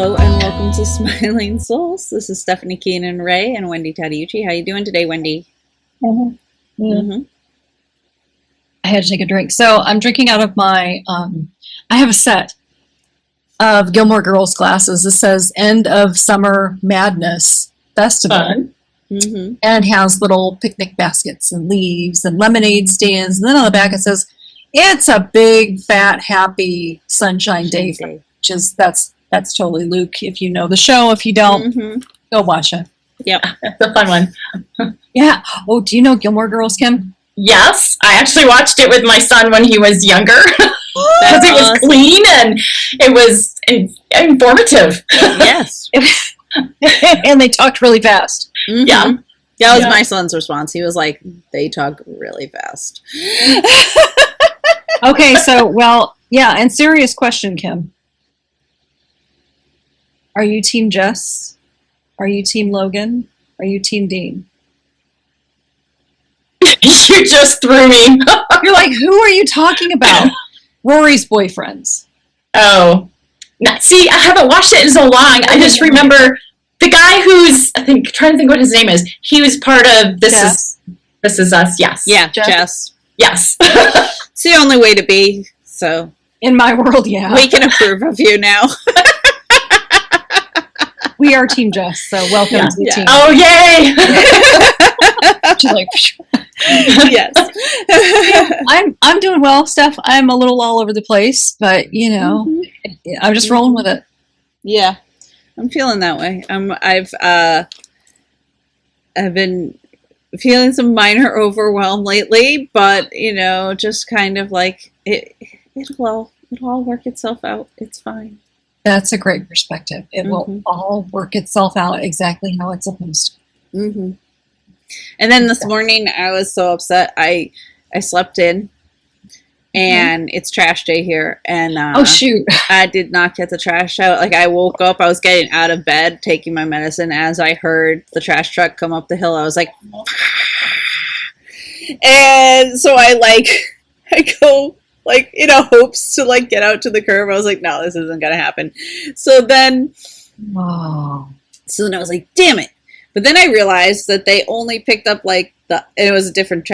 Hello and welcome to Smiling Souls. This is Stephanie Keenan Ray and Wendy Tadiucci. How you doing today, Wendy? Mm-hmm. Mm-hmm. I had to take a drink. So I'm drinking out of my, I have a set of Gilmore Girls glasses. It says End of Summer Madness Festival. Fun. Mm-hmm. And it has little picnic baskets and leaves and lemonade stands. And then on the back it says, it's a big, fat, happy sunshine day. Which is, that's totally Luke. If you know the show, if you don't, go watch it. Yep. It's a fun one. Yeah. Oh, do you know Gilmore Girls, Kim? Yes. I actually watched it with my son when he was younger. Because it was clean and it was informative. Yes. And they talked really fast. Mm-hmm. Yeah. That was my son's response. He was like, they talk really fast. Okay, so, well, yeah, and serious question, Kim. Are you Team Jess? Are you Team Logan? Are you Team Dean? You just threw me. You're like, who are you talking about? Rory's boyfriends. Oh. See, I haven't watched it in so long. I just remember the guy who's, trying to think what his name is. He was part of This Is Us, yes. Yeah, Jess. Yes. It's the only way to be, so. In my world, yeah. We can approve of you now. We are Team Jess, so welcome to the team. Oh, yay! She's like, yes. I'm doing well, Steph. I'm a little all over the place, but you know, I'm just rolling with it. Yeah, I'm feeling that way. I've been feeling some minor overwhelm lately, but you know, just kind of like it'll all work itself out. It's fine. That's a great perspective. It will all work itself out exactly how it's supposed to. Mm-hmm. And then this morning, I was so upset. I slept in, and it's trash day here. And oh shoot! I did not get the trash out. Like I woke up, I was getting out of bed, taking my medicine. As I heard the trash truck come up the hill, I was like, and so I go. Like, in a hopes to, like, get out to the curb. I was like, no, this isn't going to happen. So then I was like, damn it. But then I realized that they only picked up, like, it was a different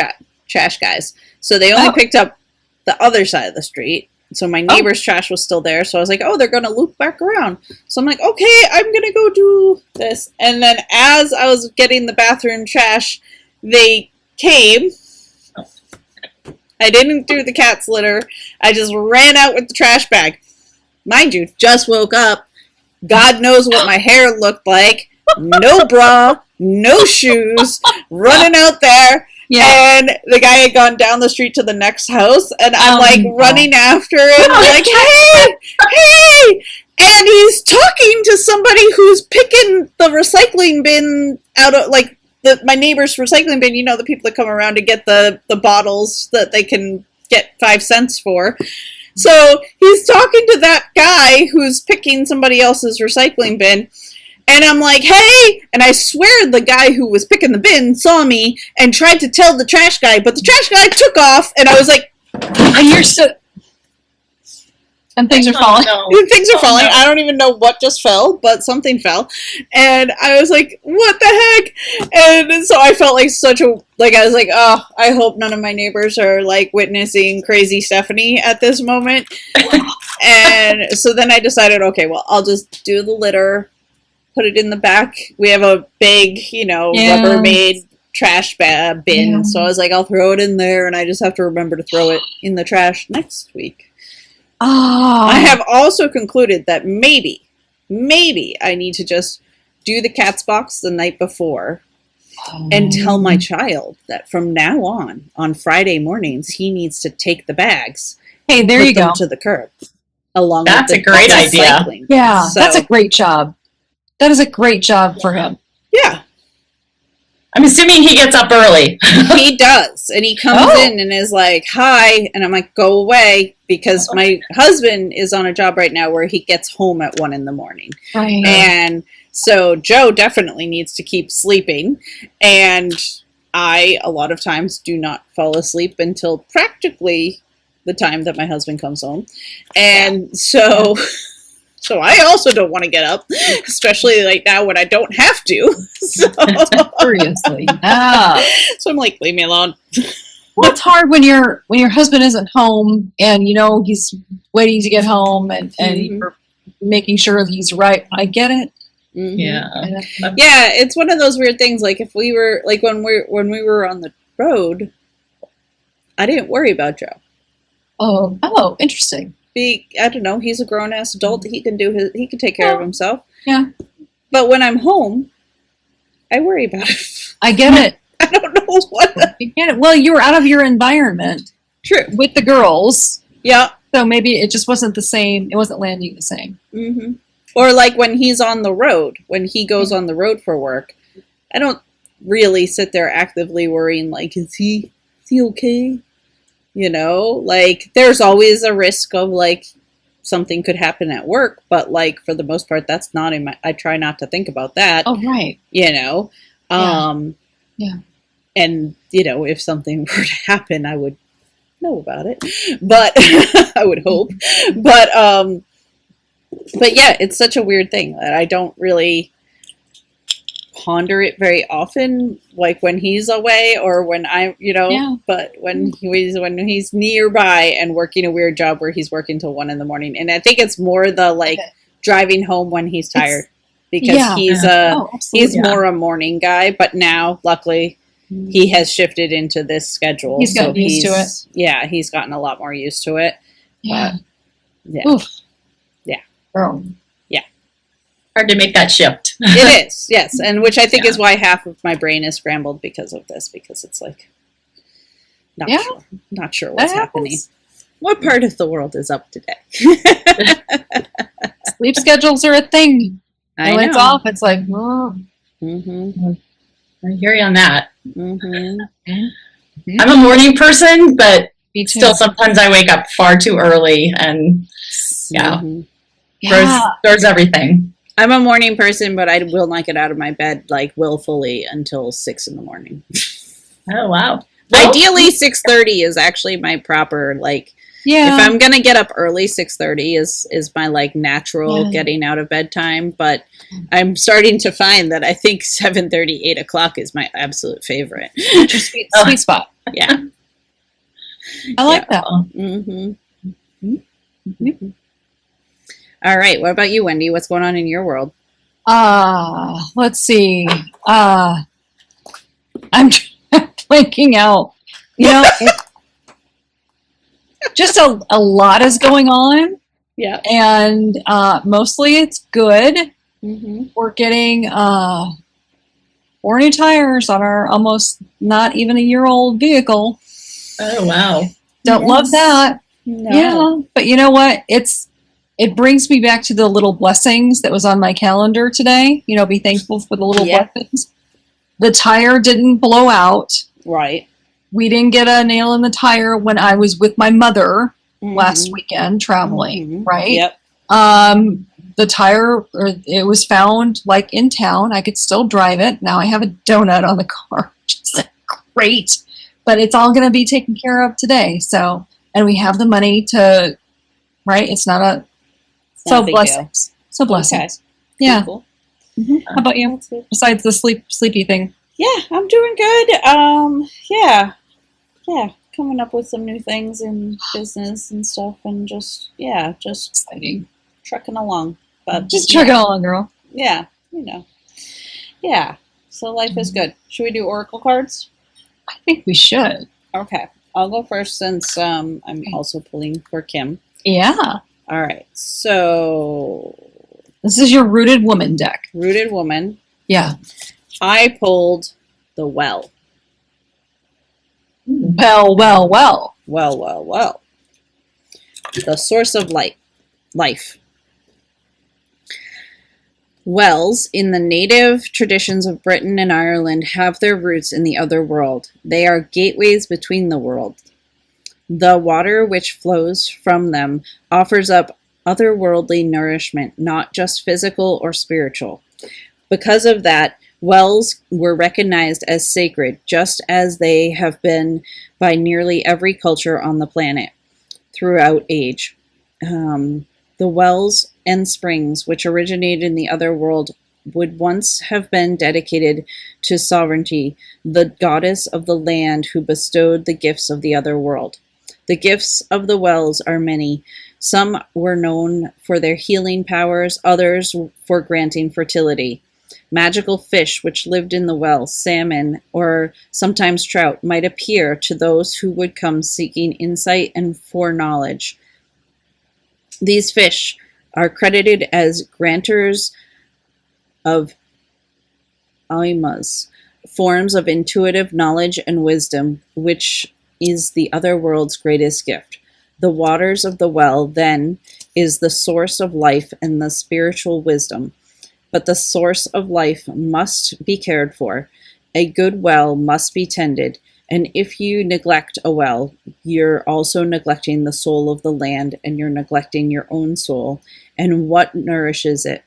trash guys. So they only picked up the other side of the street. So my neighbor's trash was still there. So I was like, oh, they're going to loop back around. So I'm like, okay, I'm going to go do this. And then as I was getting the bathroom trash, they came. I didn't do the cat's litter. I just ran out with the trash bag. Mind you, just woke up. God knows what my hair looked like. No bra, no shoes, running out there. Yeah. And the guy had gone down the street to the next house, and I'm like running after him, like, hey! And he's talking to somebody who's picking the recycling bin out of, like, my neighbor's recycling bin, you know, the people that come around to get the bottles that they can get 5 cents for. So he's talking to that guy who's picking somebody else's recycling bin. And I'm like, hey! And I swear the guy who was picking the bin saw me and tried to tell the trash guy, but the trash guy took off, and I was like, you're so... And things are falling. Things are falling. No. I don't even know what just fell, but something fell. And I was like, what the heck? And so I felt like I was like, oh, I hope none of my neighbors are like witnessing crazy Stephanie at this moment. And so then I decided, okay, well, I'll just do the litter, put it in the back. We have a big, Rubbermaid trash bin. Yeah. So I was like, I'll throw it in there, and I just have to remember to throw it in the trash next week. Oh. I have also concluded that maybe I need to just do the cat's box the night before and tell my child that from now on Friday mornings, he needs to take the bags. Hey, there you go. To the curb. Along that's with a great idea. Yeah, so, that's a great job. That is a great job for him. Yeah. I'm assuming he gets up early. He does. And he comes in and is like, hi. And I'm like, go away. Because my husband is on a job right now where he gets home at 1 a.m. Right. And so Joe definitely needs to keep sleeping. And I, a lot of times, do not fall asleep until practically the time that my husband comes home. And so So I also don't want to get up, especially like now when I don't have to. So, Seriously. so I'm like, leave me alone. Well, it's hard when your husband isn't home and he's waiting to get home and you're making sure that he's right. I get it. Mm-hmm. Yeah. It's one of those weird things. Like if we were like when we were on the road, I didn't worry about Joe. Oh, interesting. I don't know. He's a grown ass adult. He can take care of himself. Yeah. But when I'm home, I worry about it. I get it. I don't know what. I get it. Well, you were out of your environment. True. With the girls. Yeah. So maybe it just wasn't the same. It wasn't landing the same. Mm-hmm. Or like when he's on the road, when he goes on the road for work, I don't really sit there actively worrying like, is he okay? Like there's always a risk of like something could happen at work, but like for the most part, that's not I try not to think about that. Oh, right. Yeah. And if something were to happen, I would know about it, but I would hope, but yeah, it's such a weird thing that I don't really ponder it very often, like when he's away or when but when he's nearby and working a weird job where he's working till 1 a.m. and I think it's more the like driving home when he's tired because he's more a morning guy, but now luckily he has shifted into this schedule. He's gotten used to it. Yeah, he's gotten a lot more used to it. Yeah. Oof. Yeah. Girl. Hard to make that shift. It is, yes, and which I think is why half of my brain is scrambled because of this, because it's like not sure what's happening. What part of the world is up today? Sleep schedules are a thing. I when know. it's off, it's like, oh. Mm-hmm. I hear you on that. Mm-hmm. I'm a morning person, but Me too. still sometimes I wake up far too early and throws everything. I'm a morning person, but I will not get out of my bed like willfully until 6 a.m. Oh wow! Ideally, 6:30 is actually my proper like. Yeah. If I'm gonna get up early, 6:30 is my like natural getting out of bed time. But I'm starting to find that I think 7:30, 8 o'clock is my absolute favorite. Sweet spot. Yeah. I like that. Mm-hmm. Mm-hmm. All right. What about you, Wendy? What's going on in your world? Let's see. I'm blanking out. Just a lot is going on. Yeah. And mostly it's good. Mm-hmm. We're getting 4 new tires on our almost not even a year old vehicle. Oh wow! Don't love that. No. Yeah, but you know what? It brings me back to the little blessings that was on my calendar today. Be thankful for the little blessings. The tire didn't blow out. Right. We didn't get a nail in the tire when I was with my mother last weekend traveling. Right. Yep. The tire, it was found like in town. I could still drive it. Now I have a donut on the car, which is great. But it's all going to be taken care of today. So, and we have the money to, right? It's not a, so blessings. So blessings. Okay. Yeah. Cool. Mm-hmm. How about you? Besides the sleepy thing. Yeah, I'm doing good. Yeah. Coming up with some new things in business and stuff, and just exciting. Trucking along. But just trucking along, girl. Yeah, Yeah. So life is good. Should we do oracle cards? I think we should. Okay, I'll go first since I'm also pulling for Kim. Yeah. All right. So this is your Rooted Woman deck. Rooted Woman. Yeah. I pulled the Well. Well. Well. The source of life. Wells, in the native traditions of Britain and Ireland, have their roots in the other world. They are gateways between the worlds. The water which flows from them offers up otherworldly nourishment, not just physical or spiritual. Because of that, wells were recognized as sacred, just as they have been by nearly every culture on the planet throughout age. The wells and springs which originated in the other world would once have been dedicated to Sovereignty, the goddess of the land who bestowed the gifts of the other world. The gifts of the wells are many. Some were known for their healing powers, others for granting fertility. Magical fish which lived in the well, salmon, or sometimes trout, might appear to those who would come seeking insight and foreknowledge. These fish are credited as grantors of aimas, forms of intuitive knowledge and wisdom, which is the other world's greatest gift. The waters of the well, then, is the source of life and the spiritual wisdom. But the source of life must be cared for. A good well must be tended, and if you neglect a well, you're also neglecting the soul of the land, and you're neglecting your own soul and what nourishes it.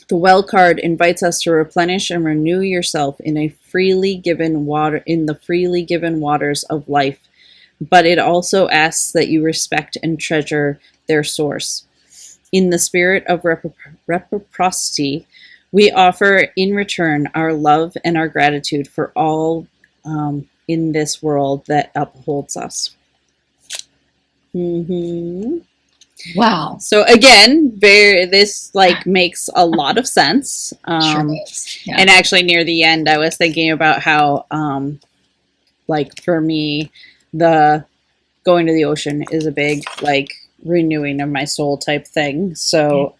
The well card invites us to replenish and renew yourself in the freely given waters of life, but it also asks that you respect and treasure their source. In the spirit of reciprocity, we offer in return our love and our gratitude for all in this world that upholds us. Wow. So again, this makes a lot of sense. Sure is. Yeah. And actually, near the end, I was thinking about how, for me, the going to the ocean is a big renewing of my soul type thing. So,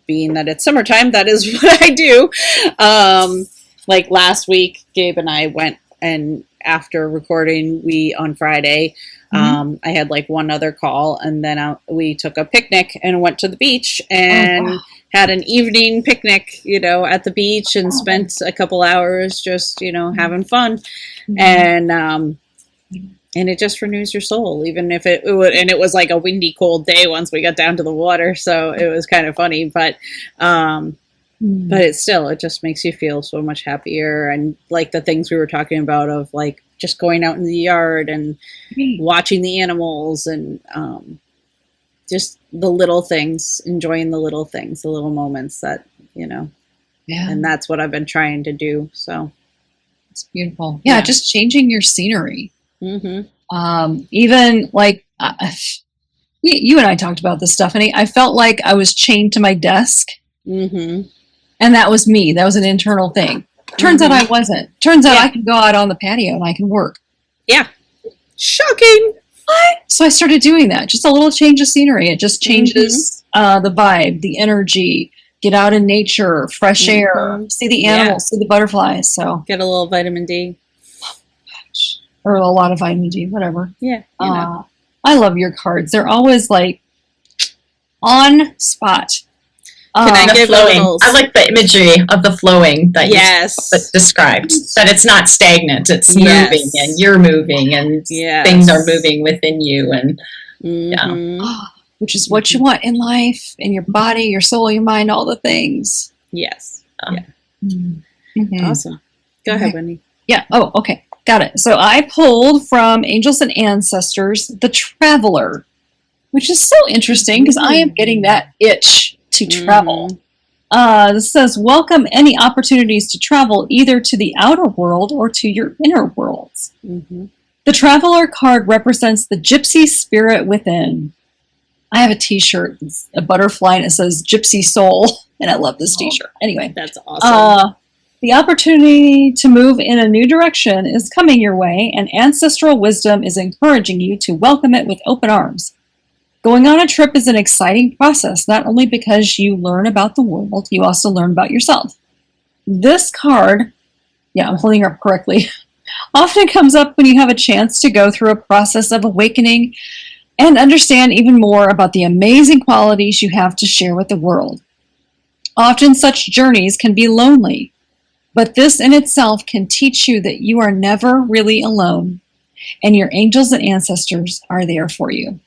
being that it's summertime, that is what I do. Last week, Gabe and I went, and after recording, on Friday, I had one other call, and then we took a picnic and went to the beach and had an evening picnic, at the beach, and spent a couple hours just, having fun. And it just renews your soul, even if it would, and it was a windy, cold day once we got down to the water. So it was kind of funny, but it just makes you feel so much happier. And the things we were talking about of just going out in the yard and watching the animals, and just the little things, enjoying the little things, the little moments that, and that's what I've been trying to do. So it's beautiful. Yeah. Just changing your scenery. Mm-hmm. Even you and I talked about this stuff, and I felt like I was chained to my desk. Mm-hmm. And that was me. That was an internal thing. Turns out I wasn't. Turns out I can go out on the patio and I can work. Yeah. Shocking. So I started doing that. Just a little change of scenery. It just changes the vibe, the energy. Get out in nature, fresh air, see the animals, see the butterflies. So get a little vitamin D. Or a lot of vitamin D, whatever. Yeah. I love your cards. They're always on spot. Can I give flowing? Those? I like the imagery of the flowing that you described. That it's not stagnant. It's moving, and you're moving, and things are moving within you, and which is what you want in life, in your body, your soul, your mind, all the things. Yes. Mm-hmm. Awesome. Go ahead, Wendy. Yeah. Oh, okay. Got it. So I pulled from Angels and Ancestors, the Traveler, which is so interesting because I am getting that itch to travel. This says, welcome any opportunities to travel either to the outer world or to your inner worlds. The Traveler card represents the gypsy spirit within. I have a t-shirt, it's a butterfly, and it says Gypsy Soul, and I love this t-shirt. Anyway. That's awesome. The opportunity to move in a new direction is coming your way, and ancestral wisdom is encouraging you to welcome it with open arms. Going on a trip is an exciting process, not only because you learn about the world, you also learn about yourself. This card, I'm holding it up correctly, often comes up when you have a chance to go through a process of awakening and understand even more about the amazing qualities you have to share with the world. Often such journeys can be lonely, but this in itself can teach you that you are never really alone, and your angels and ancestors are there for you.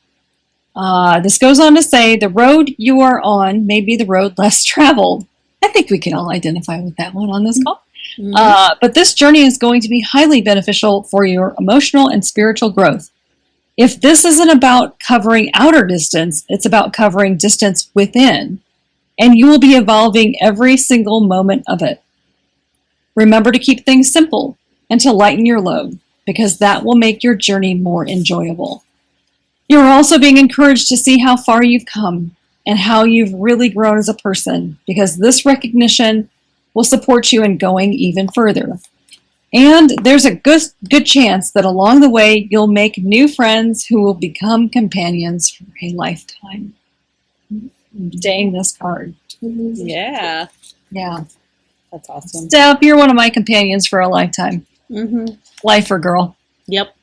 This goes on to say, the road you are on may be the road less traveled. I think we can all identify with that one on this call. But this journey is going to be highly beneficial for your emotional and spiritual growth. If this isn't about covering outer distance, it's about covering distance within, and you will be evolving every single moment of it. Remember to keep things simple and to lighten your load, because that will make your journey more enjoyable. You're also being encouraged to see how far you've come and how you've really grown as a person, because this recognition will support you in going even further. And there's a good chance that along the way, you'll make new friends who will become companions for a lifetime. Dang this card. Yeah. Yeah. That's awesome. Steph, you're one of my companions for a lifetime. Mm-hmm. Lifer girl. Yep.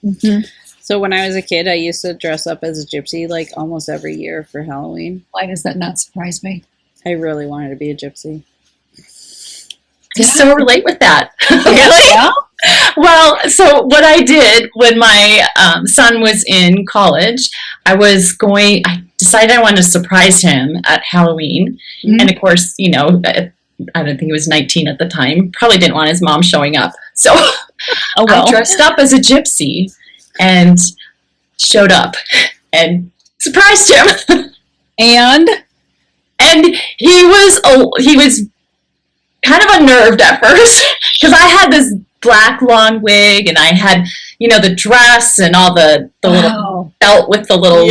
Mm-hmm. So when I was a kid, I used to dress up as a gypsy like almost every year for Halloween. Why does that not surprise me? I really wanted to be a gypsy. I so relate with that. Really? Yeah? Well, so what I did when my son was in college, I decided I wanted to surprise him at Halloween. Mm-hmm. And of course, I don't think he was 19 at the time, probably didn't want his mom showing up. So I dressed up as a gypsy and showed up and surprised him. And he was kind of unnerved at first because I had this black long wig and I had, the dress and all the little belt with the little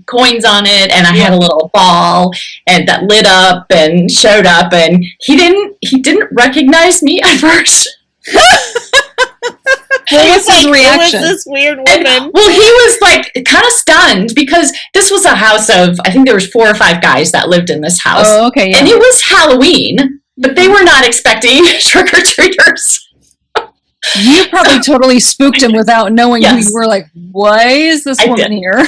coins on it, and I had a little ball and that lit up and showed up, and he didn't recognize me at first. What was his reaction? Who was this weird woman? Well, he was like kind of stunned because this was a house of, I think there was 4 or 5 guys that lived in this house. Oh, okay. Yeah. And it was Halloween, but they were not expecting trick-or-treaters. You probably totally spooked him without knowing who you were. Like, why is this woman here?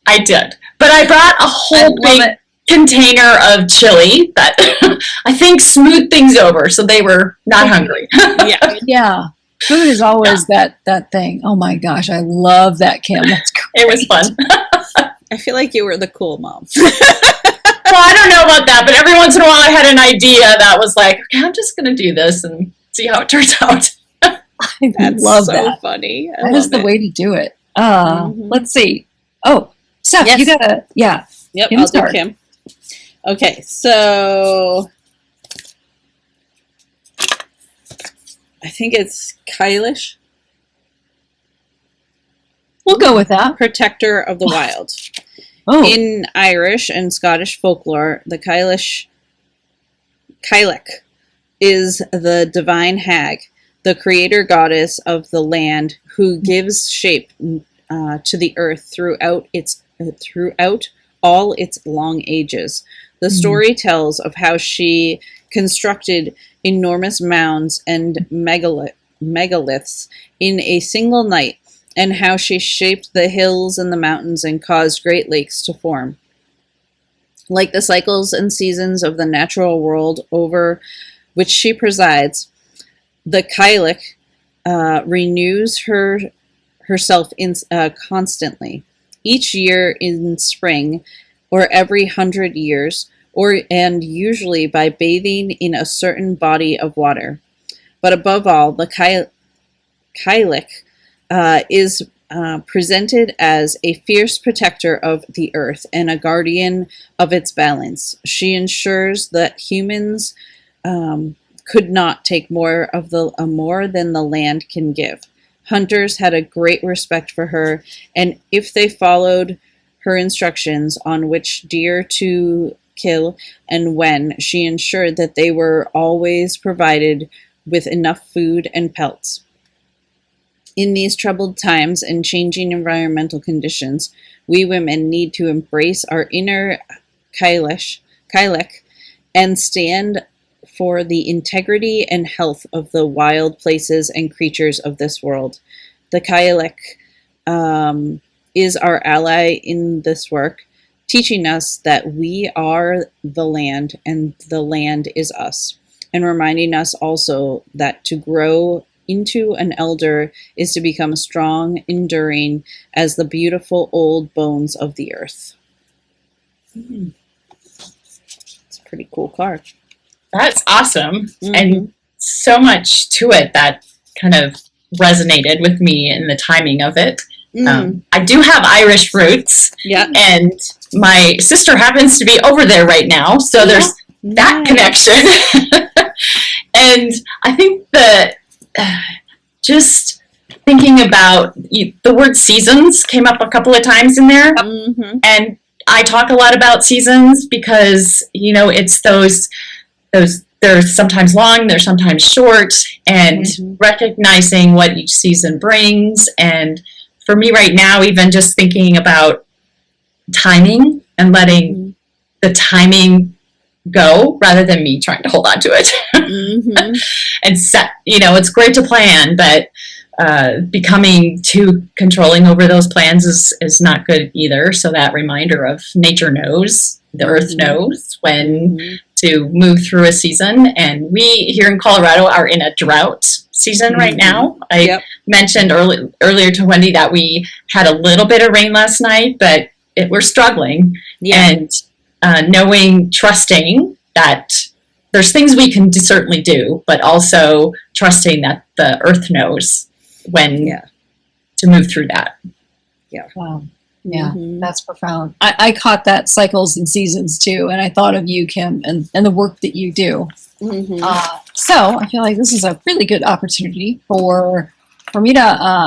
I did. But I brought a whole big container of chili that I think smoothed things over, so they were not hungry. Yeah. Food is always that thing. Oh my gosh, I love that, Kim. That's great. It was fun. I feel like you were the cool mom. Well, I don't know about that, but every once in a while I had an idea that was like, okay, I'm just going to do this and see how it turns out. I love that. Funny. That is the way to do it. Let's see. Oh, Steph, you gotta, Yep, I'll do Kim. Okay, so I think it's Kylish. We'll go with that. Protector of the wild. Oh. In Irish and Scottish folklore, the Kylish is the divine hag, the creator goddess of the land, who gives shape to the earth throughout all its long ages. The story tells of how she constructed enormous mounds and megaliths in a single night, and how she shaped the hills and the mountains and caused great lakes to form. Like the cycles and seasons of the natural world over which she presides, the Cailleach renews herself constantly. Each year in spring, or every 100 years, and usually by bathing in a certain body of water. But above all, the Cailleach is presented as a fierce protector of the earth and a guardian of its balance. She ensures that humans could not take more than the land can give. Hunters had a great respect for her, and if they followed her instructions on which deer to kill and when, she ensured that they were always provided with enough food and pelts. In these troubled times and changing environmental conditions, we women need to embrace our inner Cailleach and stand for the integrity and health of the wild places and creatures of this world. The Cailleach is our ally in this work, teaching us that we are the land and the land is us, and reminding us also that to grow into an elder is to become strong, enduring as the beautiful old bones of the earth. It's a pretty cool card. That's awesome. And so much to it that kind of resonated with me in the timing of it. I do have Irish roots. Yeah. And my sister happens to be over there right now. So there's that connection. And I think that just thinking about the word seasons came up a couple of times in there. And I talk a lot about seasons because, it's those they're sometimes long, they're sometimes short, and recognizing what each season brings. And for me right now, even just thinking about timing and letting the timing go rather than me trying to hold on to it. And set, it's great to plan, but becoming too controlling over those plans is not good either. So that reminder of nature knows, the earth knows when to move through a season. And we here in Colorado are in a drought season right now. I mentioned earlier to Wendy that we had a little bit of rain last night, but we're struggling. And trusting that there's things we can certainly do, but also trusting that the earth knows when to move through that. Wow. Yeah, that's profound. I caught that cycles and seasons too, and I thought of you, Kim, and the work that you do. So I feel like this is a really good opportunity for me to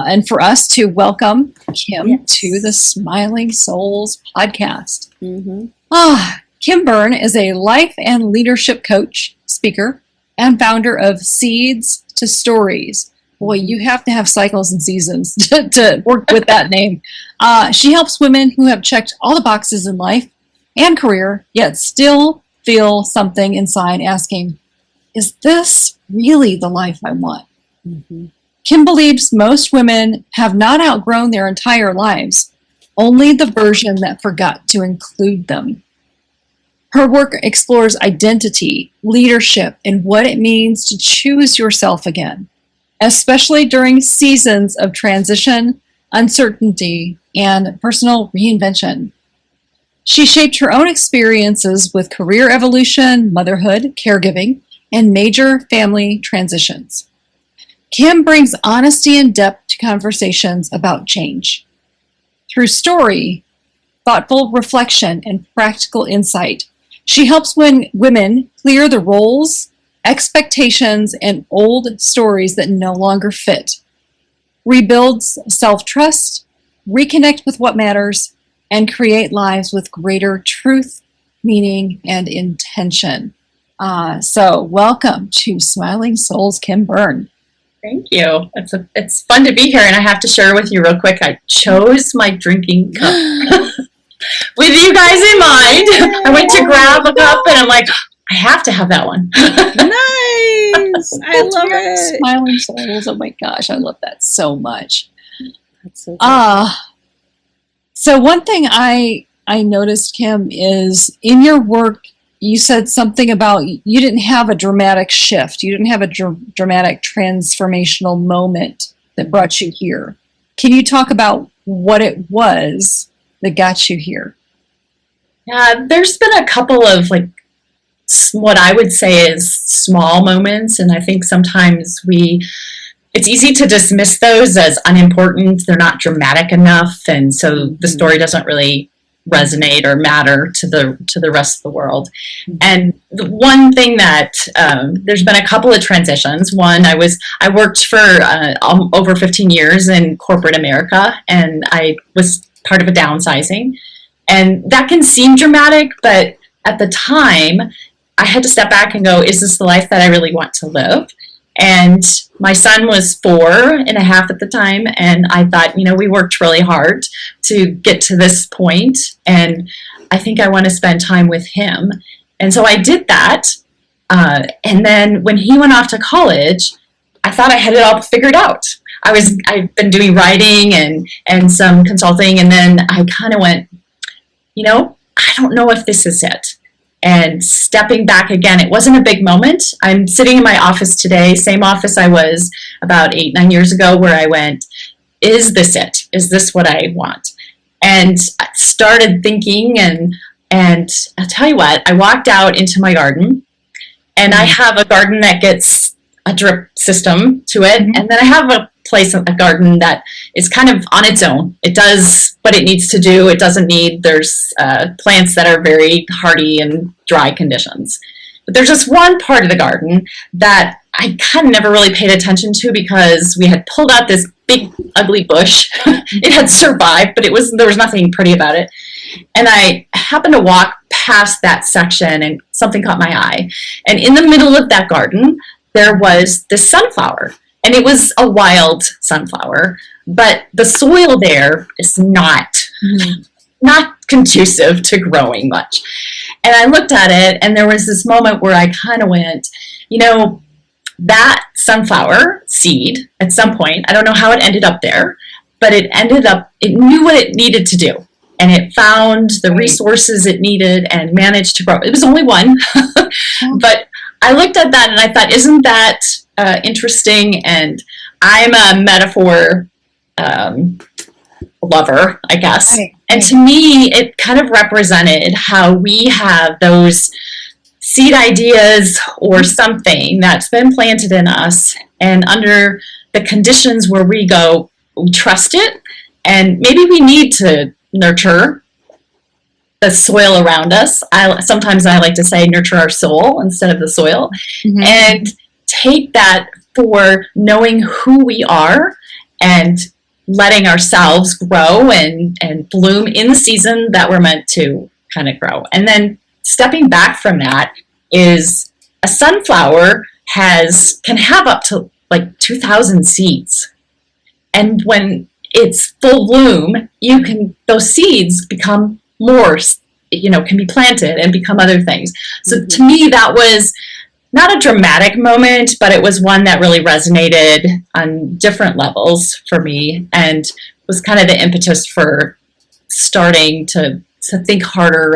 and for us to welcome Kim to the Smiling Souls podcast. Kim Byrne is a life and leadership coach, speaker, and founder of Seeds to Stories. Boy, you have to have cycles and seasons to work with that name. She helps women who have checked all the boxes in life and career, yet still feel something inside asking, is this really the life I want? Kim believes most women have not outgrown their entire lives, only the version that forgot to include them. Her work explores identity, leadership, and what it means to choose yourself again, especially during seasons of transition, uncertainty, and personal reinvention. She shaped her own experiences with career evolution, motherhood, caregiving, and major family transitions. Kim brings honesty and depth to conversations about change. Through story, thoughtful reflection, and practical insight, she helps women clear the roles, expectations, and old stories that no longer fit, rebuilds self-trust, reconnect with what matters, and create lives with greater truth, meaning, and intention. So welcome to Smiling Souls, Kim Byrne. Thank you. It's fun to be here, and I have to share with you real quick. I chose my drinking cup with you guys in mind. I went to grab a cup, and I'm like, I have to have that one. Nice. I love it. Smiling Souls. Oh my gosh, I love that so much. That's so cool. So one thing I noticed, Kim, is in your work, you said something about you didn't have a dramatic shift. You didn't have a dramatic transformational moment that brought you here. Can you talk about what it was that got you here? Yeah, there's been a couple of what I would say is small moments, and I think sometimes it's easy to dismiss those as unimportant. They're not dramatic enough, and so the story doesn't really resonate or matter to the rest of the world. And the one thing that there's been a couple of transitions. One, I worked for over 15 years in corporate America, and I was part of a downsizing, and that can seem dramatic, but at the time I had to step back and go, is this the life that I really want to live? And my son was 4.5 at the time, and I thought, we worked really hard to get to this point, and I think I want to spend time with him. And so I did that. And then when he went off to college, I thought I had it all figured out. I've been doing writing and some consulting, and then I kind of went, I don't know if this is it. And stepping back again, it wasn't a big moment. I'm sitting in my office today, same office I was about 8-9 years ago, where I went, is this it? Is this what I want? And I started thinking, and I'll tell you what, I walked out into my garden, and I have a garden that gets a drip system to it, and then I have a place a garden that is kind of on its own. It does what it needs to do. It doesn't need, there's plants that are very hardy in dry conditions. But there's just one part of the garden that I kind of never really paid attention to because we had pulled out this big ugly bush. It had survived, but there was nothing pretty about it. And I happened to walk past that section and something caught my eye. And in the middle of that garden, there was this sunflower. And it was a wild sunflower, but the soil there is not conducive to growing much. And I looked at it, and there was this moment where I kind of went, that sunflower seed at some point, I don't know how it ended up there, but it knew what it needed to do. And it found the resources it needed and managed to grow. It was only one, but I looked at that and I thought, isn't that interesting? And I'm a metaphor lover, I guess. Right. And to me, it kind of represented how we have those seed ideas or something that's been planted in us, and under the conditions where we go, we trust it, and maybe we need to nurture the soil around us. Sometimes I like to say nurture our soul instead of the soil, and take that for knowing who we are and letting ourselves grow and bloom in the season that we're meant to kind of grow. And then stepping back from that is a sunflower can have up to like 2,000 seeds. And when it's full bloom, those seeds become more, can be planted and become other things. So to me, that was not a dramatic moment, but it was one that really resonated on different levels for me, and was kind of the impetus for starting to think harder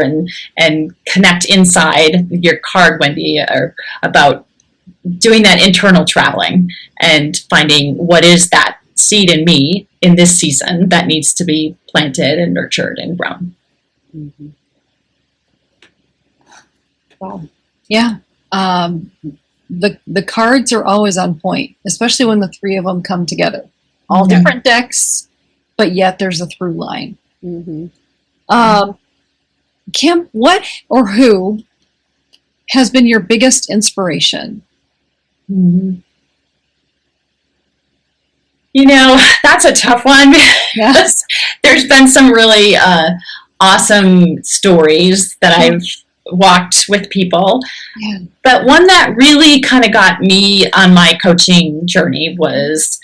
and connect inside your card, Wendy, about doing that internal traveling and finding what is that seed in me in this season that needs to be planted and nurtured and grown. Wow. Yeah. The cards are always on point, especially when the three of them come together. All different decks, but yet there's a through line. Kim, what or who has been your biggest inspiration? That's a tough one. Yes. There's been some really awesome stories that I've walked with people. Yeah. But one that really kind of got me on my coaching journey was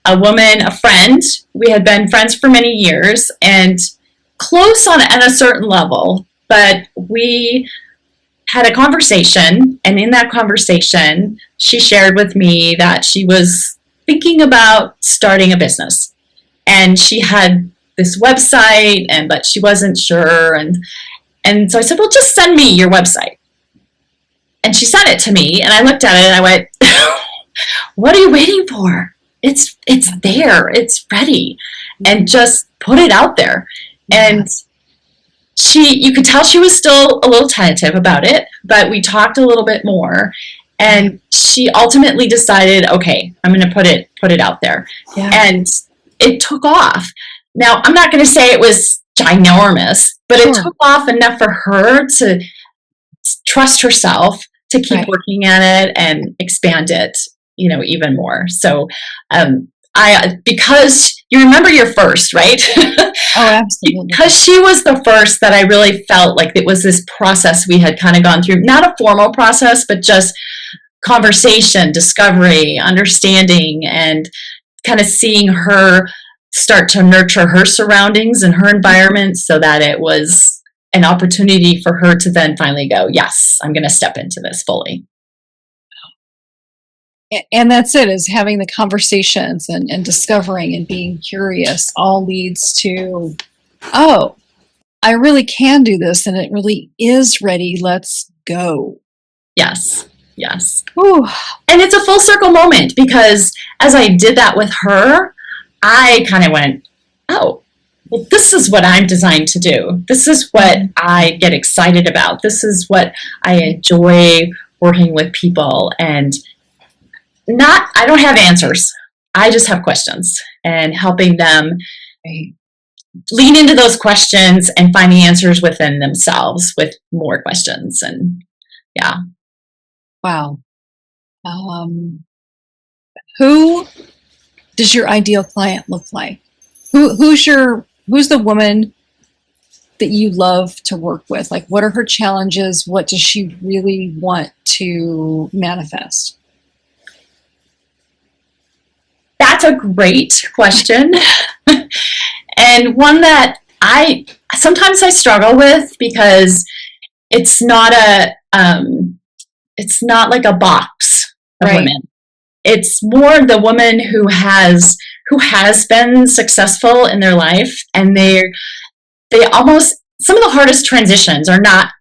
a woman, a friend. We had been friends for many years and close on a certain level, but we had a conversation, and in that conversation, she shared with me that she was thinking about starting a business. And she had this website, but she wasn't sure. And so I said, well, just send me your website. And she sent it to me, and I looked at it and I went, what are you waiting for? It's there. It's ready. And just put it out there. And you could tell she was still a little tentative about it, but we talked a little bit more. And she ultimately decided, okay, I'm going to put it out there. Yeah. And it took off. Now, I'm not going to say it was ginormous, but it took off enough for her to trust herself to keep working at it and expand it, even more. So, because you remember your first, right? Oh, absolutely. Because she was the first that I really felt like it was this process we had kind of gone through, not a formal process, but just conversation, discovery, understanding, and kind of seeing her start to nurture her surroundings and her environment so that it was an opportunity for her to then finally go, yes, I'm going to step into this fully. And that's it, is having the conversations and discovering and being curious all leads to, oh, I really can do this and it really is ready. Let's go. Yes. Ooh. And it's a full circle moment, because as I did that with her, I kind of went, oh, well, this is what I'm designed to do. This is what I get excited about. This is what I enjoy working with people. And I don't have answers. I just have questions, and helping them Right. lean into those questions and find the answers within themselves with more questions. And yeah. Wow. Who does your ideal client look like? Who's the woman that you love to work with? Like, what are her challenges? What does she really want to manifest? That's a great question. And one that I sometimes struggle with, because it's not it's not like a box of Right. women. It's more the woman who has been successful in their life, and they almost, some of the hardest transitions are not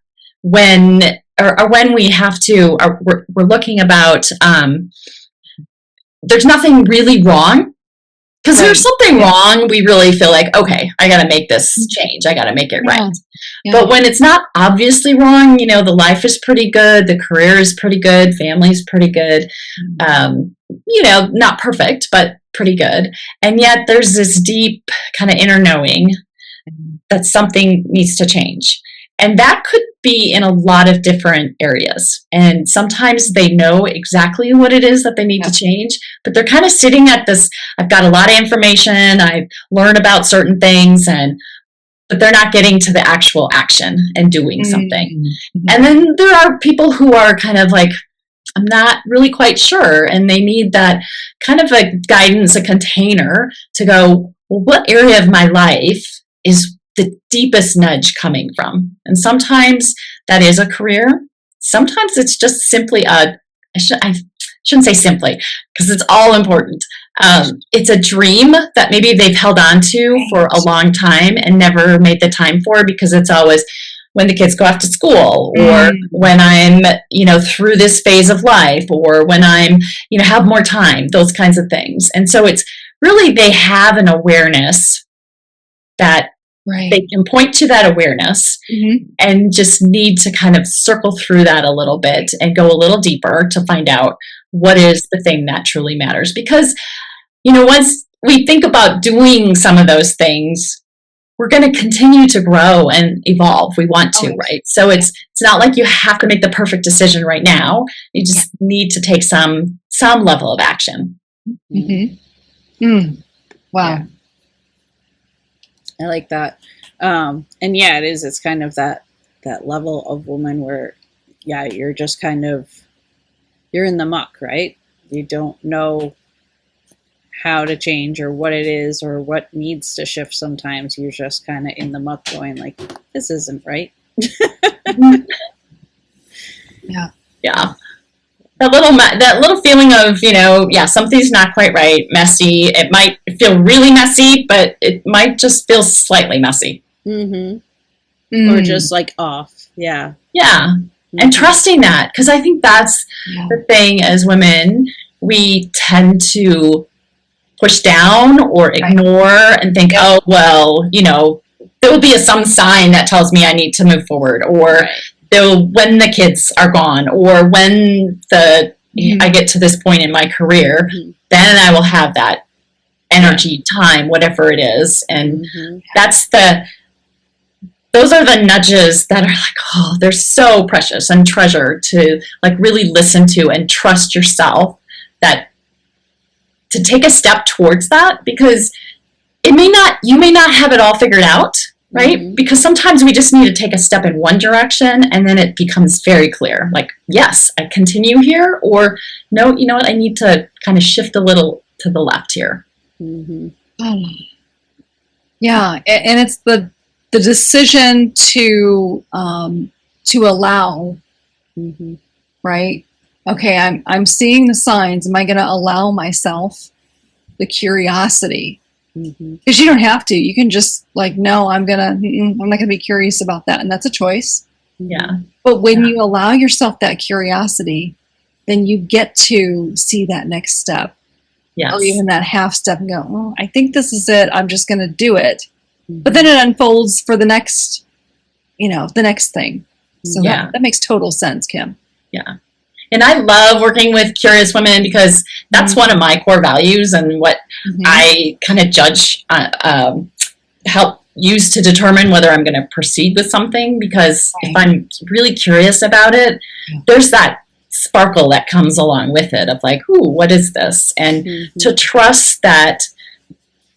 when we have to, or we're looking about, there's nothing really wrong, because Right. there's something wrong, we really feel like, okay, I got to make this change, I got to make it right. Yeah. But when it's not obviously wrong, the life is pretty good, the career is pretty good, family's pretty good, not perfect, but pretty good. And yet there's this deep kind of inner knowing that something needs to change. And that could be in a lot of different areas. And sometimes they know exactly what it is that they need to change, but they're kind of sitting at this, I've got a lot of information, I've learned about certain things, but they're not getting to the actual action and doing something. Mm-hmm. And then there are people who are kind of like, I'm not really quite sure, and they need that kind of a guidance, a container to go, well, what area of my life is the deepest nudge coming from? And sometimes that is a career. Sometimes it's just simply I shouldn't say simply, because it's all important. It's a dream that maybe they've held on to for a long time and never made the time for, because it's always when the kids go off to school, or when I'm, through this phase of life, or when I'm, have more time, those kinds of things. And so it's really, they have an awareness that they can point to that awareness, and just need to kind of circle through that a little bit and go a little deeper to find out what is the thing that truly matters. Because, once we think about doing some of those things, we're going to continue to grow and evolve. We want to, right? So it's not like you have to make the perfect decision right now. You just need to take some level of action. Wow. I like that. And yeah, it is. It's kind of that level of woman where, you're just kind of, you're in the muck, right? You don't know how to change or what it is or what needs to shift. Sometimes you're just kind of in the muck going like, this isn't right. Yeah. That little feeling of, something's not quite right, messy. It might feel really messy, but it might just feel slightly messy. Or just like off. Yeah. And trusting that, because I think that's the thing as women, we tend to push down or ignore and think, oh, well, there will be some sign that tells me I need to move forward, or when the kids are gone, or when I get to this point in my career, then I will have that energy, time, whatever it is. And those are the nudges that are like, oh, they're so precious and treasure to like really listen to and trust yourself, that to take a step towards that, because you may not have it all figured out, right? Because sometimes we just need to take a step in one direction, and then it becomes very clear, like, yes, I continue here, or no, you know what, I need to kind of shift a little to the left here. Yeah, and it's the decision to allow, right? Okay, I'm seeing the signs. Am I going to allow myself the curiosity? Because you don't have to. You can just like, no, I'm not gonna be curious about that, and that's a choice. But when you allow yourself that curiosity, then you get to see that next step, or even that half step, and go, oh, I think this is it. I'm just gonna do it. But then it unfolds for the next, the next thing. So that makes total sense, Kim. And I love working with curious women because that's one of my core values and what I kind of judge, help use to determine whether I'm going to proceed with something. Because if I'm really curious about it, there's that sparkle that comes along with it of like, ooh, what is this? And to trust that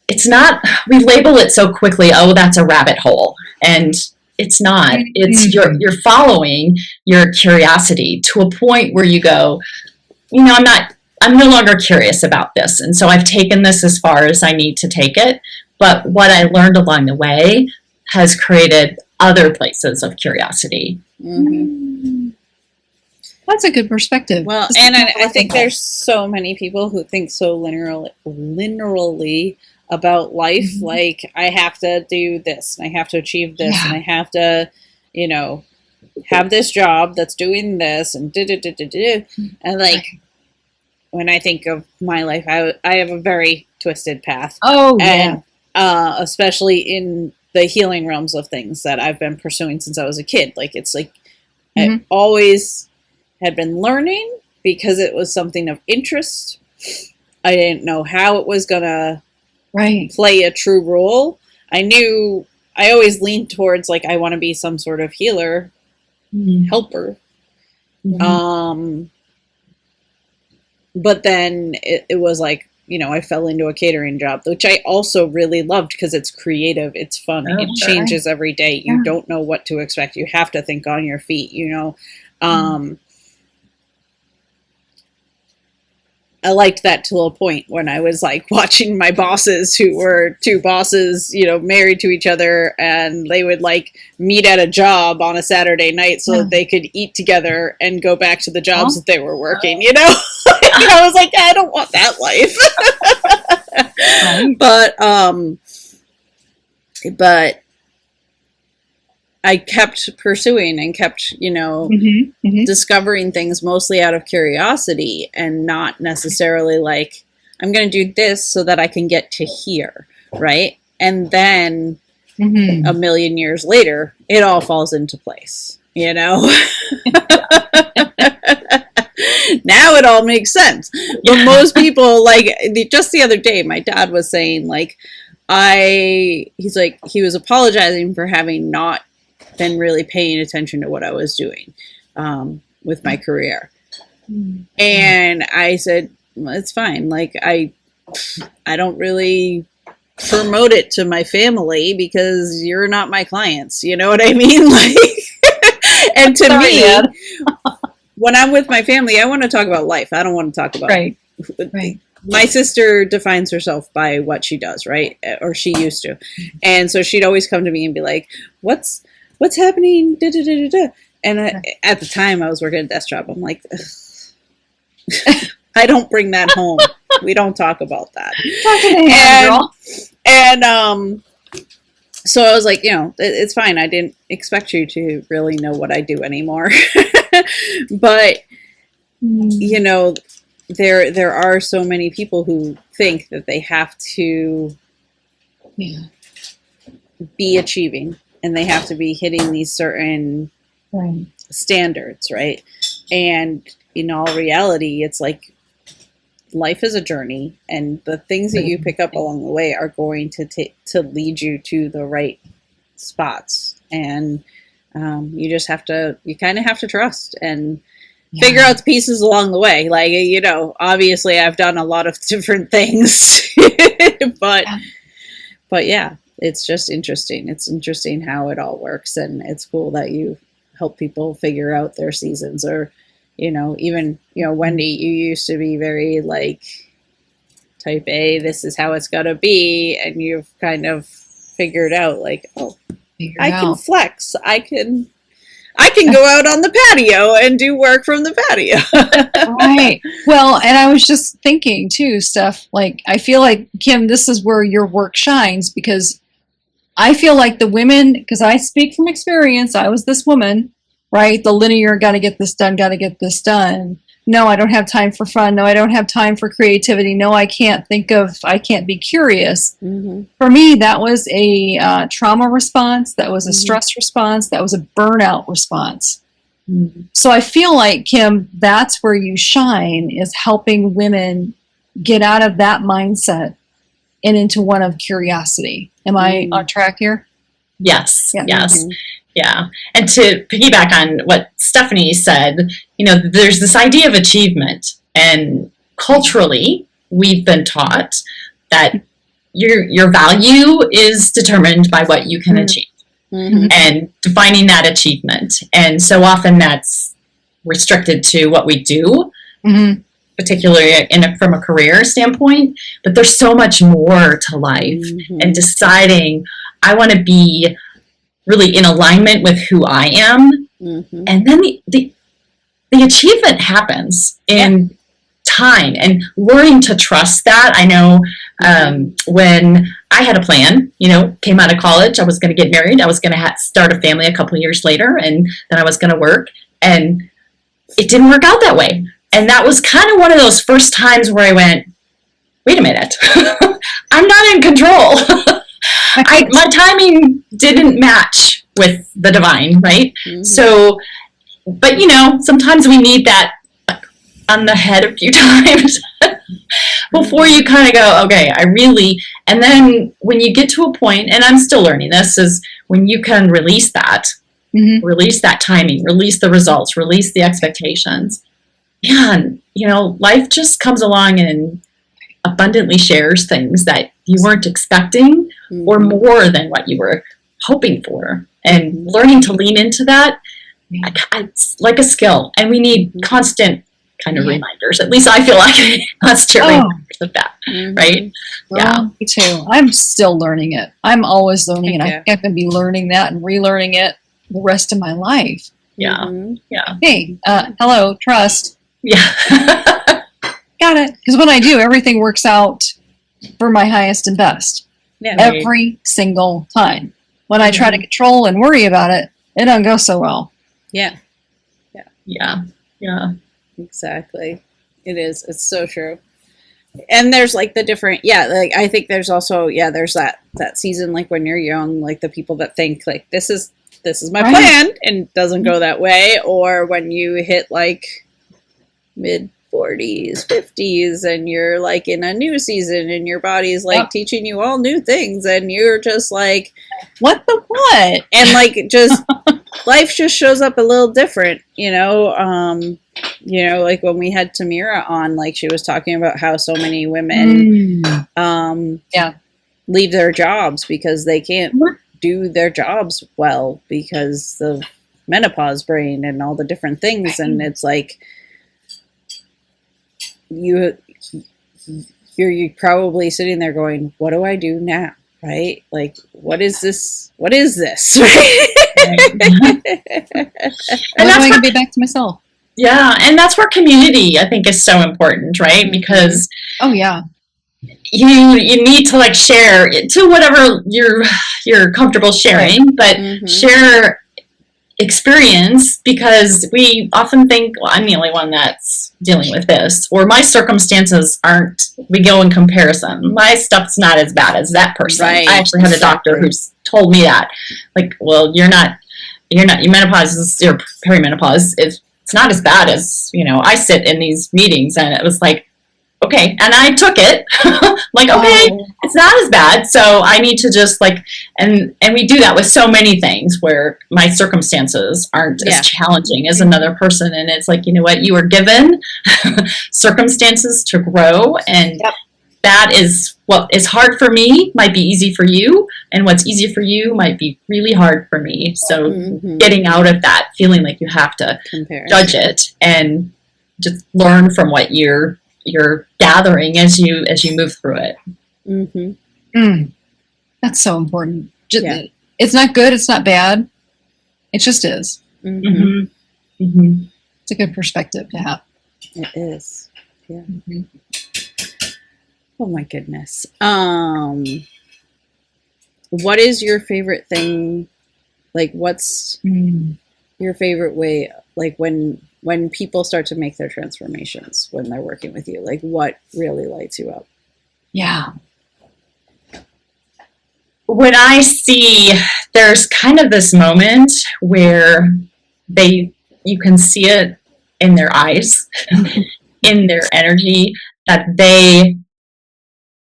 it's not, we label it so quickly, oh, that's a rabbit hole. And it's not. It's you're following your curiosity to a point where you go, you know, I'm no longer curious about this. And so I've taken this as far as I need to take it. But what I learned along the way has created other places of curiosity. That's a good perspective. Well, and I think there's so many people who think so linearly about life. Like, I have to do this, and I have to achieve this, and I have to, you know, have this job that's doing this, and and like, when I think of my life, I have a very twisted path. And especially in the healing realms of things that I've been pursuing since I was a kid. Like, it's like I always had been learning because it was something of interest. I didn't know how it was gonna play a true role. I knew I always leaned towards like I want to be some sort of healer, helper. But then it was like, you know, I fell into a catering job, which I also really loved because it's creative, it's fun, it changes every day. You don't know what to expect. You have to think on your feet, you know. I liked that to a point when I was like watching my bosses, who were two bosses, you know, married to each other, and they would like meet at a job on a Saturday night so that they could eat together and go back to the jobs that they were working, you know? I was like, I don't want that life. But I kept pursuing and kept, you know, discovering things mostly out of curiosity and not necessarily like, I'm going to do this so that I can get to here, right? And then a million years later, it all falls into place, you know? Now it all makes sense. But most people, like, just the other day, my dad was saying, like, he's like, he was apologizing for having not been really paying attention to what I was doing with my career. And I said, well, it's fine. Like, I don't really promote it to my family because you're not my clients. You know what I mean? Like, and to me, when I'm with my family, I want to talk about life. I don't want to talk about my sister defines herself by what she does, right? Or she used to. And so she'd always come to me and be like, what's happening? Da, da, da, da, da. And at the time I was working a desk job. I'm like, I don't bring that home. We don't talk about that. So I was like, you know, it's fine. I didn't expect you to really know what I do anymore. But, you know, there are so many people who think that they have to be achieving and they have to be hitting these certain standards, right? And in all reality, it's like life is a journey, and the things that you pick up along the way are going to lead you to the right spots. And you kind of have to trust and figure out the pieces along the way. Like, you know, obviously I've done a lot of different things, but yeah, it's just interesting. It's interesting how it all works, and it's cool that you help people figure out their seasons. Or, you know, even, you know, Wendy, you used to be very like type A, this is how it's gotta be, and you've kind of figured out like, I can flex. I can go out on the patio and do work from the patio. Right. Well, and I was just thinking too, Steph, like, I feel like, Kim, this is where your work shines, because I feel like the women, because I speak from experience, I was this woman, right? The linear, got to get this done, got to get this done. No, I don't have time for fun. No, I don't have time for creativity. No, I can't be curious. For me, that was a trauma response. That was a stress response. That was a burnout response. So I feel like, Kim, that's where you shine, is helping women get out of that mindset and into one of curiosity. Am I on track here? Yes. Yeah. Yes. Yeah. And to piggyback on what Stephanie said, there's this idea of achievement, and culturally we've been taught that your value is determined by what you can achieve, and defining that achievement. And so often that's restricted to what we do, particularly from a career standpoint. But there's so much more to life, and deciding I want to be really in alignment with who I am. And then the achievement happens in time, and learning to trust that. I know when I had a plan, came out of college, I was going to get married, I was going to start a family a couple of years later, and then I was going to work, and it didn't work out that way. And that was kind of one of those first times where I went, wait a minute, I'm not in control. My timing didn't match with the divine, right? So, but sometimes we need that on the head a few times before you kind of go, okay, and then when you get to a point, and I'm still learning this, is when you can release that, release that timing, release the results, release the expectations. Man, life just comes along and abundantly shares things that you weren't expecting, or more than what you were hoping for. And learning to lean into that, it's like a skill, and we need constant kind of reminders. At least I feel like constant reminders of that, right? Well, me too. I'm still learning it. I'm always learning it. I think I can be learning that and relearning it the rest of my life. Yeah. Hey, hello, trust. Yeah. Got it. Because when I do, everything works out for my highest and best. Yeah, every single time. When I try to control and worry about it, it doesn't go so well. Yeah. Exactly. It is. It's so true. And there's like the different, I think there's also, there's that season, like when you're young, like the people that think like, this is my plan, and it doesn't go that way. Or when you hit like mid 40s, 50s, and you're like in a new season, and your body's like teaching you all new things, and you're just like, what the what? And like just life just shows up a little different, like when we had Tamira on, like she was talking about how so many women leave their jobs because they can't do their jobs well because of menopause brain and all the different things. And it's like you're probably sitting there going, what do I do now? Right? Like, what is this? What is this? Right? And that's where I get back to myself. Yeah, and that's where community, I think, is so important, right? Because you need to like share to whatever you're comfortable sharing, but share experience, because we often think, well, I'm the only one that's dealing with this, or my circumstances aren't. We go in comparison. My stuff's not as bad as that person. Right. I actually had a doctor who's told me that, like, well, your menopause is your perimenopause. It's not as bad as, I sit in these meetings, and it was like, okay. And I took it like, okay, it's not as bad. So I need to just like, and we do that with so many things where my circumstances aren't as challenging as another person. And it's like, you know what, you were given circumstances to grow, and that is what is hard for me might be easy for you, and what's easy for you might be really hard for me. So getting out of that feeling like you have to judge it, and just learn from what you're gathering as you move through it. That's so important. It's not good, it's not bad, it just is. It's a good perspective to have. It is. Yeah. Oh my goodness. What is your favorite thing? Like, what's your favorite way? Like when people start to make their transformations when they're working with you, like what really lights you up? Yeah. When I see there's kind of this moment where they you can see it in their eyes, in their energy, that they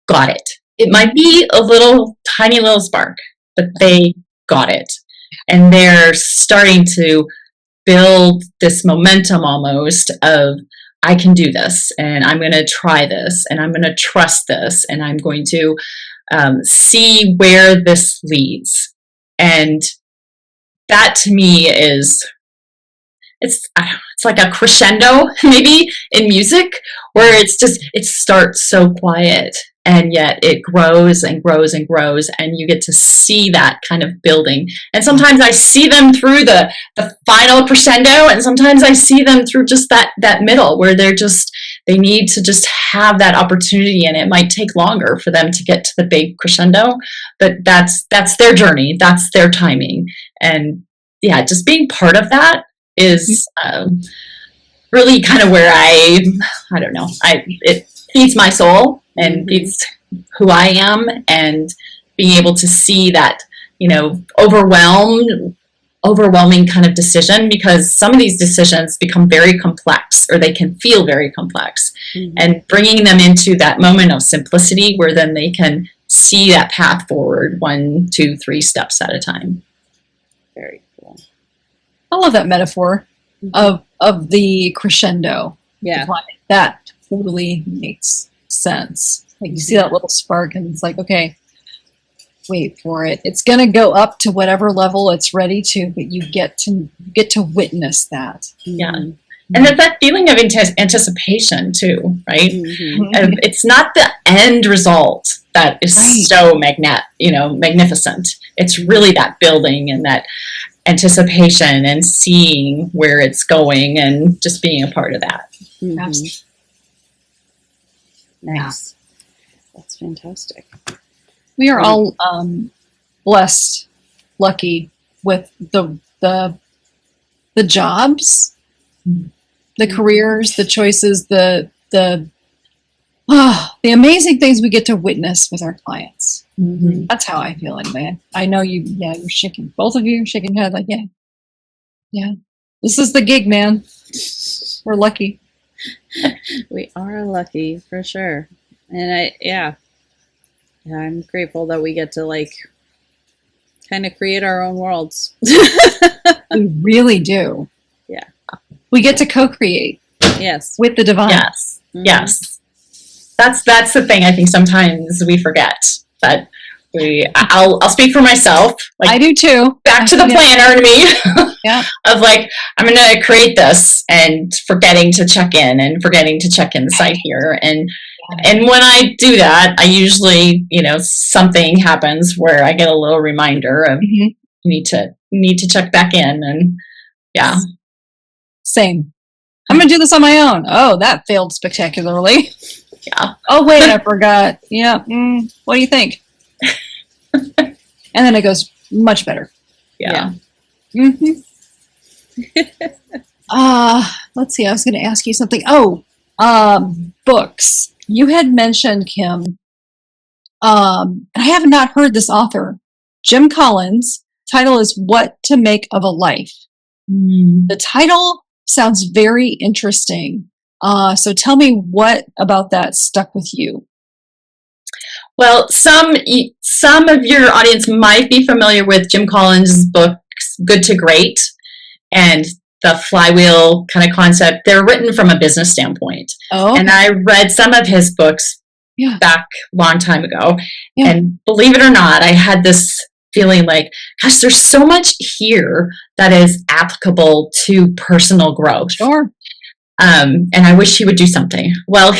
got it. It might be a little tiny little spark, but they got it. And they're starting to build this momentum almost of, I can do this, and I'm going to try this, and I'm going to trust this, and I'm going to see where this leads. And that to me is, it's like a crescendo maybe in music, where it starts so quiet, and yet it grows and grows and grows, and you get to see that kind of building. And sometimes I see them through the final crescendo, and sometimes I see them through just that middle, where they need to just have that opportunity, and it might take longer for them to get to the big crescendo, but that's their journey, that's their timing. And yeah, just being part of that is really kind of where I don't know, it feeds my soul and feeds who I am, and being able to see that, overwhelming kind of decision, because some of these decisions become very complex, or they can feel very complex, and bringing them into that moment of simplicity, where then they can see that path forward 1, 2, 3 steps at a time. Very cool. I love that metaphor of the crescendo. Yeah. That totally makes sense. Like, you see that little spark, and it's like, okay, wait for it. It's going to go up to whatever level it's ready to, but you get to witness that. Yeah. And there's that feeling of anticipation too, right? It's not the end result that is so magnificent. It's really that building and that anticipation and seeing where it's going and just being a part of that. Yes. Nice. That's fantastic. We are all blessed, lucky with the jobs, the careers, the choices, the amazing things we get to witness with our clients. That's how I feel anyway. I know you're shaking. Both of you are shaking your head like, yeah. This is the gig, man. We're lucky. We are lucky for sure. And I'm grateful that we get to kind of create our own worlds. We really do. Yeah. We get to co-create. Yes. With the divine. Yes. Yes. That's the thing I think sometimes we forget, that I'll speak for myself. I do too. Back to the planner in me. Yeah. Of I'm going to create this, and forgetting to check in the site here. And when I do that, I usually, something happens where I get a little reminder of need to check back in. And yeah. Same. I'm going to do this on my own. Oh, that failed spectacularly. Yeah. Oh, wait, I forgot. Yeah. What do you think? And then it goes much better. Yeah. Let's see. I was going to ask you something. Oh, books. You had mentioned, Kim, and I have not heard this author, Jim Collins. Title is What to Make of a Life. The title sounds very interesting. So tell me, what about that stuck with you? Well, some of your audience might be familiar with Jim Collins' books, Good to Great, and the flywheel kind of concept. They're written from a business standpoint. Oh, okay. And I read some of his books back a long time ago. Yeah. And believe it or not, I had this feeling like, gosh, there's so much here that is applicable to personal growth. Sure. And I wish he would do something. Well,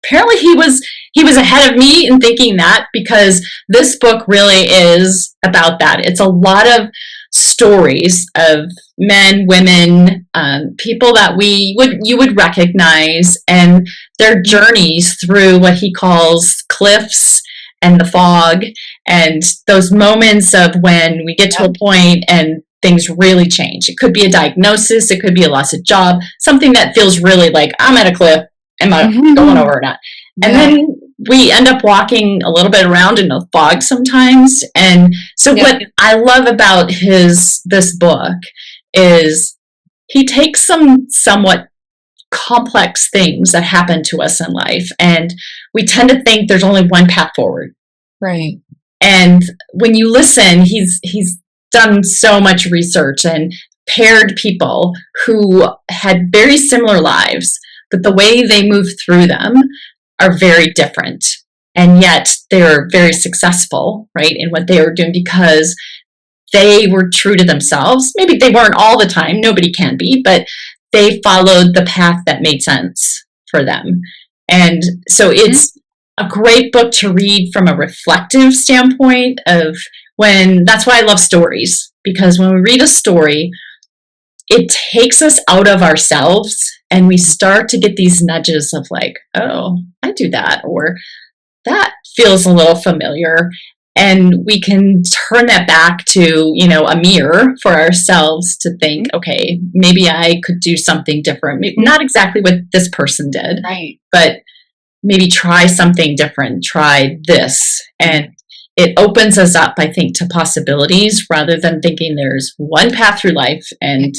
apparently he was ahead of me in thinking that, because this book really is about that. It's a lot of stories of men, women, people that you would recognize, and their journeys through what he calls cliffs and the fog, and those moments of when we get to a point and things really change. It could be a diagnosis, it could be a loss of job, something that feels really like, I'm at a cliff, am I going over or not? And then we end up walking a little bit around in the fog sometimes. And so what I love about this book is he takes some somewhat complex things that happen to us in life, and we tend to think there's only one path forward. Right. And when you listen, he's done so much research and paired people who had very similar lives, but the way they move through them are very different. And yet they're very successful, right, in what they were doing because they were true to themselves. Maybe they weren't all the time, nobody can be, but they followed the path that made sense for them. And so it's a great book to read from a reflective standpoint of that's why I love stories, because when we read a story, it takes us out of ourselves and we start to get these nudges of like, oh, I do that, or that feels a little familiar. And we can turn that back to, a mirror for ourselves to think, okay, maybe I could do something different. Maybe not exactly what this person did, Right. but maybe try something different, try this. And it opens us up, I think, to possibilities rather than thinking there's one path through life and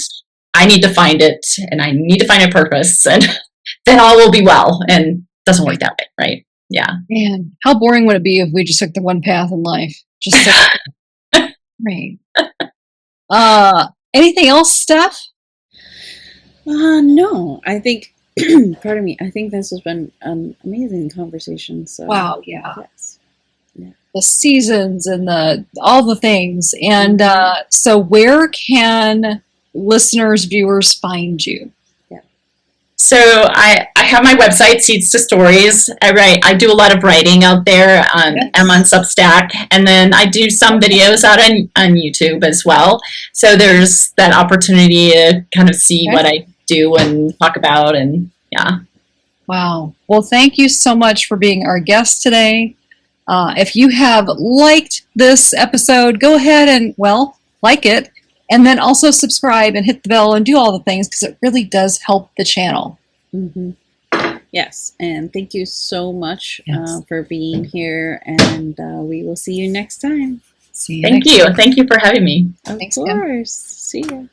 I need to find it and I need to find a purpose and then all will be well. And it doesn't work that way, right? Yeah. Man, how boring would it be if we just took the one path in life? Just right. Anything else, Steph? No, I think, pardon me, I think this has been an amazing conversation. So Wow, yeah. Yes. The seasons and all the things. And so where can listeners, viewers find you? So I have my website, Seeds to Stories. I do a lot of writing out there. I'm on Substack, and then I do some videos out on YouTube as well. So there's that opportunity to kind of see what I do and talk about, and yeah. Wow. Well, thank you so much for being our guest today. If you have liked this episode, go ahead and, like it. And then also subscribe and hit the bell and do all the things because it really does help the channel. Mm-hmm. Yes, and thank you so much for being here, and we will see you next time. See you Thank you. Thank you for having me. Of Thanks, course. See ya.